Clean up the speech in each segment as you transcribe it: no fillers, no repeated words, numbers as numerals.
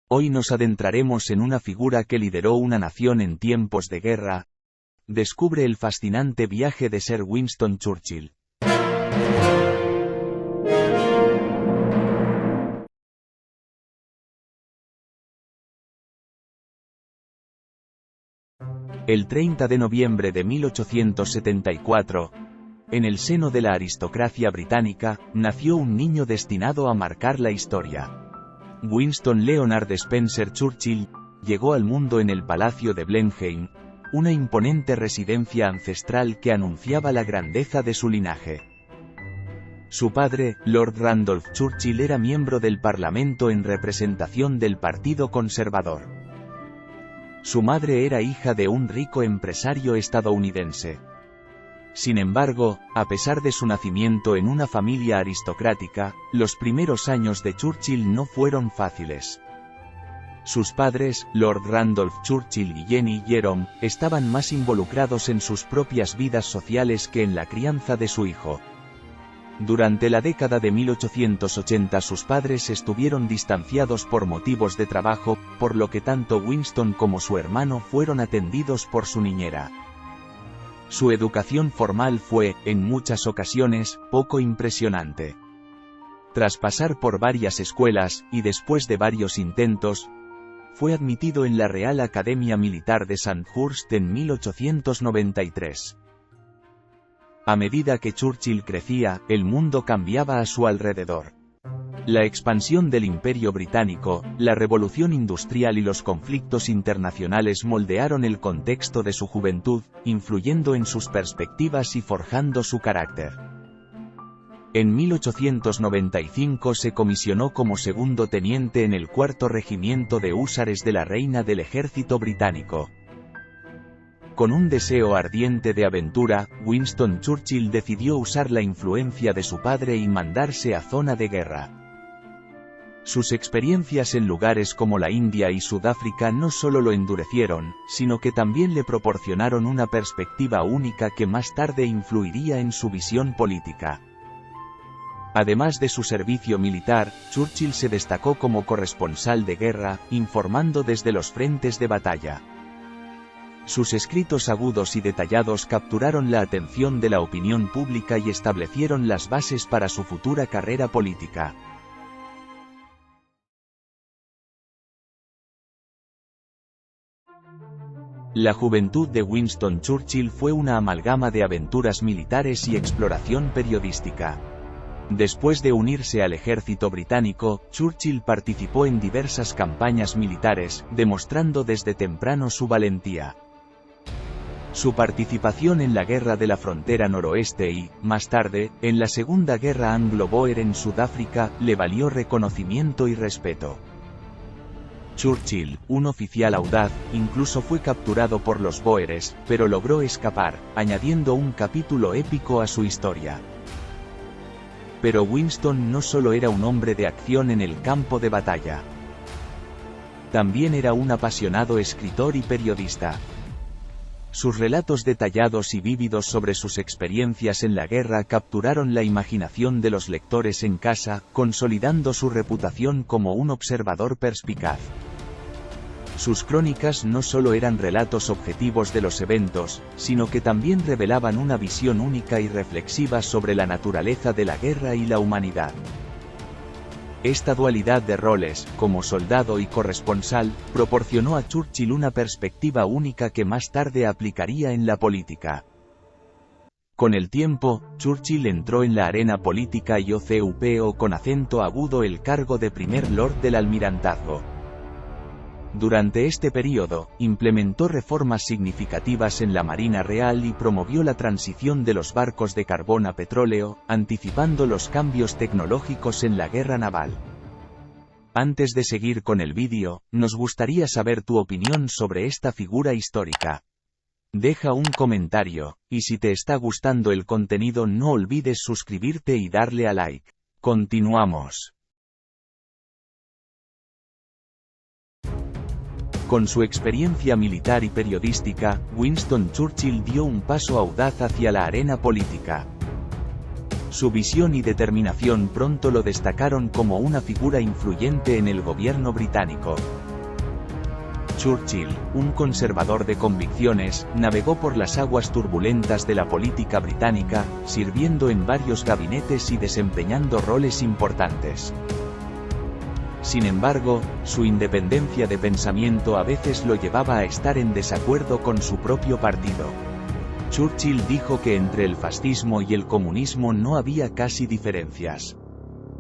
Hoy nos adentraremos en una figura que lideró una nación en tiempos de guerra. Descubre el fascinante viaje de Sir Winston Churchill. El 30 de noviembre de 1874, en el seno de la aristocracia británica, nació un niño destinado a marcar la historia. Winston Leonard Spencer Churchill llegó al mundo en el Palacio de Blenheim, una imponente residencia ancestral que anunciaba la grandeza de su linaje. Su padre, Lord Randolph Churchill, era miembro del Parlamento en representación del Partido Conservador. Su madre era hija de un rico empresario estadounidense. Sin embargo, a pesar de su nacimiento en una familia aristocrática, los primeros años de Churchill no fueron fáciles. Sus padres, Lord Randolph Churchill y Jenny Jerome, estaban más involucrados en sus propias vidas sociales que en la crianza de su hijo. Durante la década de 1880 sus padres estuvieron distanciados por motivos de trabajo, por lo que tanto Winston como su hermano fueron atendidos por su niñera. Su educación formal fue, en muchas ocasiones, poco impresionante. Tras pasar por varias escuelas, y después de varios intentos, fue admitido en la Real Academia Militar de Sandhurst en 1893. A medida que Churchill crecía, el mundo cambiaba a su alrededor. La expansión del Imperio Británico, la revolución industrial y los conflictos internacionales moldearon el contexto de su juventud, influyendo en sus perspectivas y forjando su carácter. En 1895 se comisionó como segundo teniente en el 4º Regimiento de Húsares de la Reina del Ejército Británico. Con un deseo ardiente de aventura, Winston Churchill decidió usar la influencia de su padre y mandarse a zona de guerra. Sus experiencias en lugares como la India y Sudáfrica no solo lo endurecieron, sino que también le proporcionaron una perspectiva única que más tarde influiría en su visión política. Además de su servicio militar, Churchill se destacó como corresponsal de guerra, informando desde los frentes de batalla. Sus escritos agudos y detallados capturaron la atención de la opinión pública y establecieron las bases para su futura carrera política. La juventud de Winston Churchill fue una amalgama de aventuras militares y exploración periodística. Después de unirse al ejército británico, Churchill participó en diversas campañas militares, demostrando desde temprano su valentía. Su participación en la Guerra de la Frontera Noroeste y, más tarde, en la Segunda Guerra Anglo-Boer en Sudáfrica, le valió reconocimiento y respeto. Churchill, un oficial audaz, incluso fue capturado por los Boeres, pero logró escapar, añadiendo un capítulo épico a su historia. Pero Winston no solo era un hombre de acción en el campo de batalla. También era un apasionado escritor y periodista. Sus relatos detallados y vívidos sobre sus experiencias en la guerra capturaron la imaginación de los lectores en casa, consolidando su reputación como un observador perspicaz. Sus crónicas no solo eran relatos objetivos de los eventos, sino que también revelaban una visión única y reflexiva sobre la naturaleza de la guerra y la humanidad. Esta dualidad de roles, como soldado y corresponsal, proporcionó a Churchill una perspectiva única que más tarde aplicaría en la política. Con el tiempo, Churchill entró en la arena política y ocupó con acento agudo el cargo de primer lord del almirantazgo. Durante este período, implementó reformas significativas en la Marina Real y promovió la transición de los barcos de carbón a petróleo, anticipando los cambios tecnológicos en la guerra naval. Antes de seguir con el vídeo, nos gustaría saber tu opinión sobre esta figura histórica. Deja un comentario, y si te está gustando el contenido no olvides suscribirte y darle a like. Continuamos. Con su experiencia militar y periodística, Winston Churchill dio un paso audaz hacia la arena política. Su visión y determinación pronto lo destacaron como una figura influyente en el gobierno británico. Churchill, un conservador de convicciones, navegó por las aguas turbulentas de la política británica, sirviendo en varios gabinetes y desempeñando roles importantes. Sin embargo, su independencia de pensamiento a veces lo llevaba a estar en desacuerdo con su propio partido. Churchill dijo que entre el fascismo y el comunismo no había casi diferencias.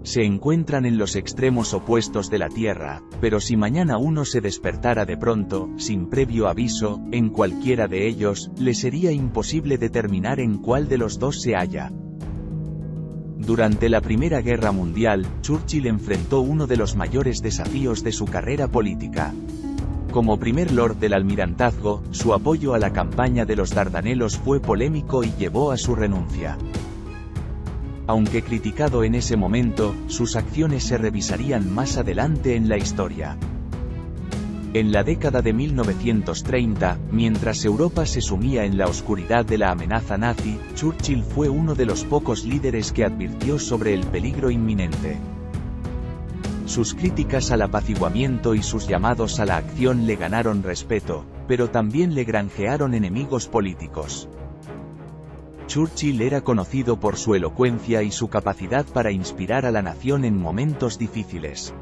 Se encuentran en los extremos opuestos de la Tierra, pero si mañana uno se despertara de pronto, sin previo aviso, en cualquiera de ellos, le sería imposible determinar en cuál de los dos se halla. Durante la Primera Guerra Mundial, Churchill enfrentó uno de los mayores desafíos de su carrera política. Como primer lord del almirantazgo, su apoyo a la campaña de los Dardanelos fue polémico y llevó a su renuncia. Aunque criticado en ese momento, sus acciones se revisarían más adelante en la historia. En la década de 1930, mientras Europa se sumía en la oscuridad de la amenaza nazi, Churchill fue uno de los pocos líderes que advirtió sobre el peligro inminente. Sus críticas al apaciguamiento y sus llamados a la acción le ganaron respeto, pero también le granjearon enemigos políticos. Churchill era conocido por su elocuencia y su capacidad para inspirar a la nación en momentos difíciles.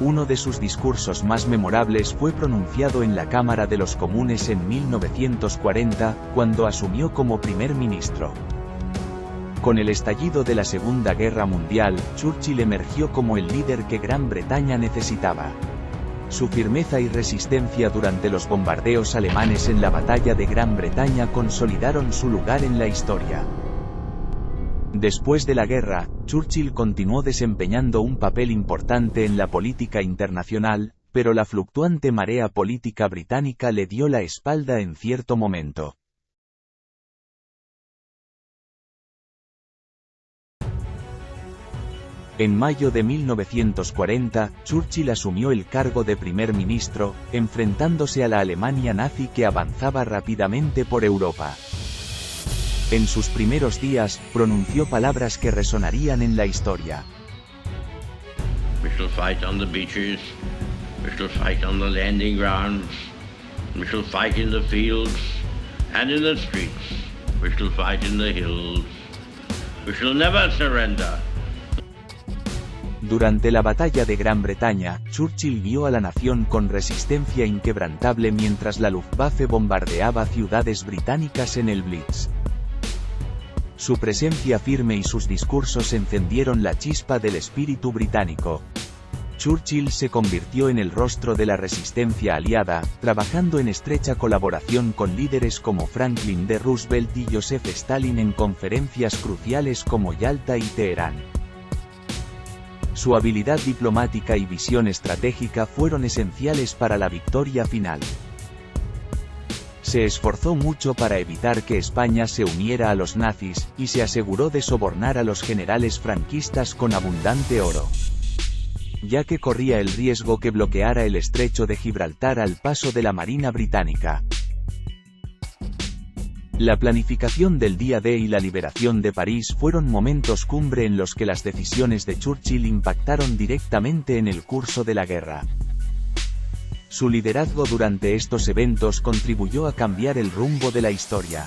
Uno de sus discursos más memorables fue pronunciado en la Cámara de los Comunes en 1940, cuando asumió como primer ministro. Con el estallido de la Segunda Guerra Mundial, Churchill emergió como el líder que Gran Bretaña necesitaba. Su firmeza y resistencia durante los bombardeos alemanes en la Batalla de Gran Bretaña consolidaron su lugar en la historia. Después de la guerra, Churchill continuó desempeñando un papel importante en la política internacional, pero la fluctuante marea política británica le dio la espalda en cierto momento. En mayo de 1940, Churchill asumió el cargo de primer ministro, enfrentándose a la Alemania nazi que avanzaba rápidamente por Europa. En sus primeros días, pronunció palabras que resonarían en la historia. We shall fight on the beaches, we shall fight on the landing grounds, we shall fight in the fields and in the streets, we shall fight in the hills, we shall never surrender. Durante la Batalla de Gran Bretaña, Churchill guió a la nación con resistencia inquebrantable mientras la Luftwaffe bombardeaba ciudades británicas en el Blitz. Su presencia firme y sus discursos encendieron la chispa del espíritu británico. Churchill se convirtió en el rostro de la resistencia aliada, trabajando en estrecha colaboración con líderes como Franklin D. Roosevelt y Joseph Stalin en conferencias cruciales como Yalta y Teherán. Su habilidad diplomática y visión estratégica fueron esenciales para la victoria final. Se esforzó mucho para evitar que España se uniera a los nazis, y se aseguró de sobornar a los generales franquistas con abundante oro, ya que corría el riesgo que bloqueara el estrecho de Gibraltar al paso de la Marina británica. La planificación del Día D y la liberación de París fueron momentos cumbre en los que las decisiones de Churchill impactaron directamente en el curso de la guerra. Su liderazgo durante estos eventos contribuyó a cambiar el rumbo de la historia.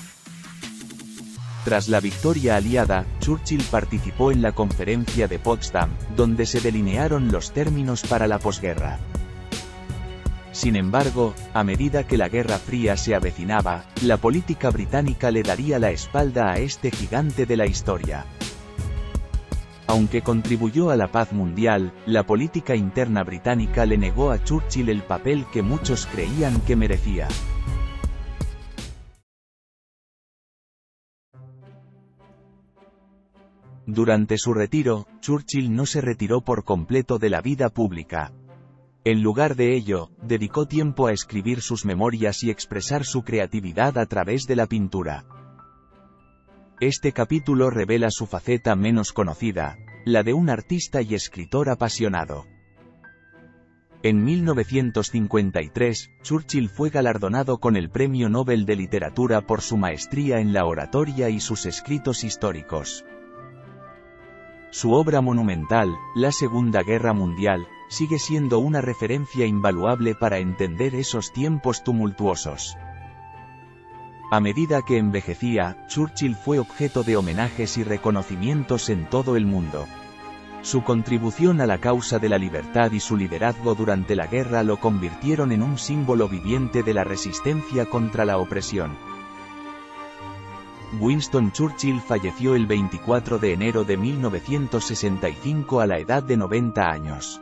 Tras la victoria aliada, Churchill participó en la Conferencia de Potsdam, donde se delinearon los términos para la posguerra. Sin embargo, a medida que la Guerra Fría se avecinaba, la política británica le daría la espalda a este gigante de la historia. Aunque contribuyó a la paz mundial, la política interna británica le negó a Churchill el papel que muchos creían que merecía. Durante su retiro, Churchill no se retiró por completo de la vida pública. En lugar de ello, dedicó tiempo a escribir sus memorias y expresar su creatividad a través de la pintura. Este capítulo revela su faceta menos conocida, la de un artista y escritor apasionado. En 1953, Churchill fue galardonado con el Premio Nobel de Literatura por su maestría en la oratoria y sus escritos históricos. Su obra monumental, La Segunda Guerra Mundial, sigue siendo una referencia invaluable para entender esos tiempos tumultuosos. A medida que envejecía, Churchill fue objeto de homenajes y reconocimientos en todo el mundo. Su contribución a la causa de la libertad y su liderazgo durante la guerra lo convirtieron en un símbolo viviente de la resistencia contra la opresión. Winston Churchill falleció el 24 de enero de 1965 a la edad de 90 años.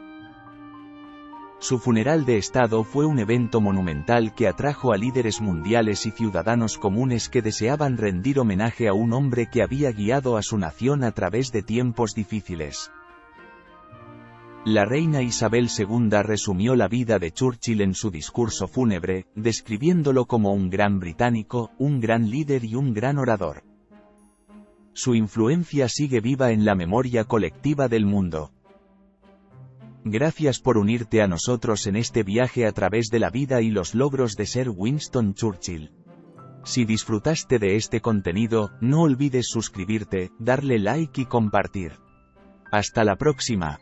Su funeral de Estado fue un evento monumental que atrajo a líderes mundiales y ciudadanos comunes que deseaban rendir homenaje a un hombre que había guiado a su nación a través de tiempos difíciles. La reina Isabel II resumió la vida de Churchill en su discurso fúnebre, describiéndolo como un gran británico, un gran líder y un gran orador. Su influencia sigue viva en la memoria colectiva del mundo. Gracias por unirte a nosotros en este viaje a través de la vida y los logros de Sir Winston Churchill. Si disfrutaste de este contenido, no olvides suscribirte, darle like y compartir. Hasta la próxima.